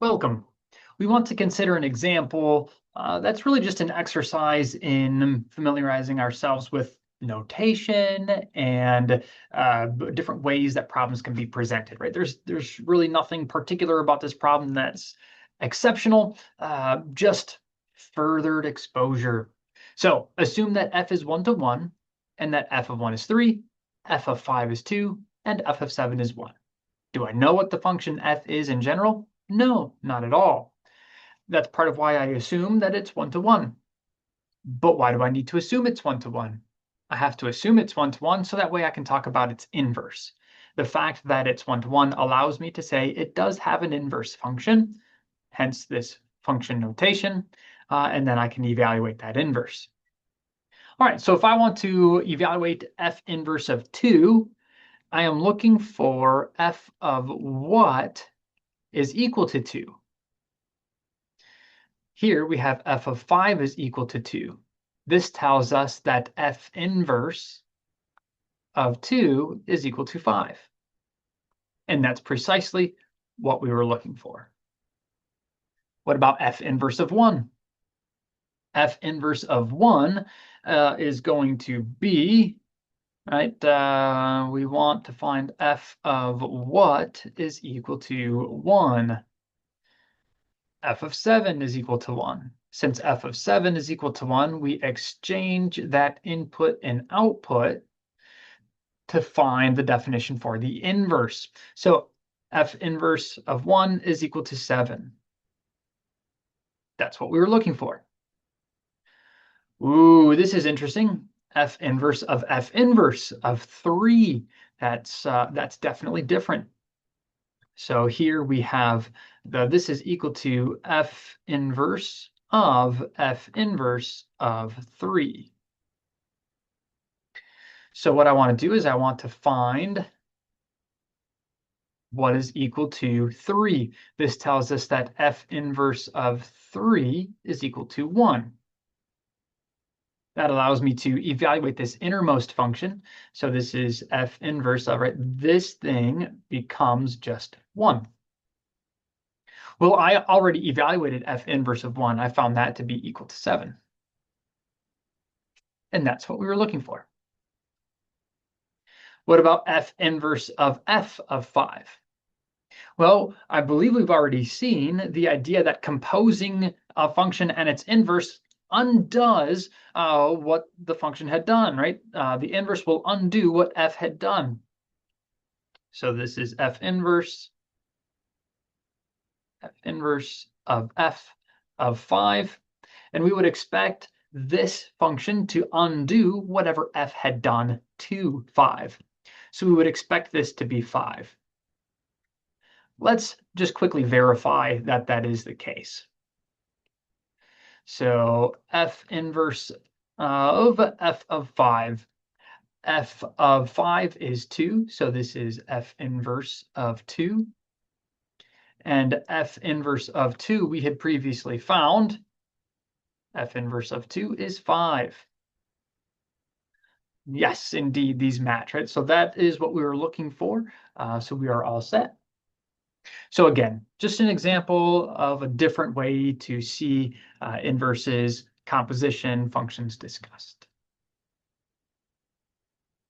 Welcome. We want to consider an example that's really just an exercise in familiarizing ourselves with notation and different ways that problems can be presented, right? There's really nothing particular about this problem that's exceptional, just furthered exposure. So assume that f is 1 to 1 and that f of 1 is 3, f of 5 is 2, and f of 7 is 1. Do I know what the function f is in general? No, not at all. That's part of why I assume that it's 1 to 1. But why do I need to assume it's 1 to 1? I have to assume it's 1 to 1 so that way I can talk about its inverse. The fact that it's 1 to 1 allows me to say it does have an inverse function, hence this function notation, and then I can evaluate that inverse. All right, so if I want to evaluate f inverse of 2, I am looking for f of what is equal to 2. Here we have f of 5 is equal to 2. This tells us that f inverse of 2 is equal to 5. And that's precisely what we were looking for. What about f inverse of 1? F inverse of 1 is going to be, right, we want to find f of what is equal to 1. F of 7 is equal to 1. Since f of 7 is equal to 1, we exchange that input and output to find the definition for the inverse. So f inverse of 1 is equal to 7. That's what we were looking for. Ooh, this is interesting. F inverse of 3. That's definitely different. So here we have this is equal to f inverse of 3. So what I want to do is I want to find what is equal to 3. This tells us that f inverse of 3 is equal to 1. That allows me to evaluate this innermost function. So this is f inverse of, right, this thing becomes just 1. Well, I already evaluated f inverse of 1. I found that to be equal to 7. And that's what we were looking for. What about f inverse of f of 5? Well, I believe we've already seen the idea that composing a function and its inverse undoes what the function had done, right? The inverse will undo what f had done. So this is f inverse of f of 5. And we would expect this function to undo whatever f had done to 5. So we would expect this to be 5. Let's just quickly verify that that is the case. So f inverse of f of 5. F of 5 is 2, so this is f inverse of 2. And f inverse of 2 we had previously found. F inverse of 2 is 5. Yes, indeed, these match, right? So that is what we were looking for. So we are all set. So again, just an example of a different way to see inverses, composition, functions discussed.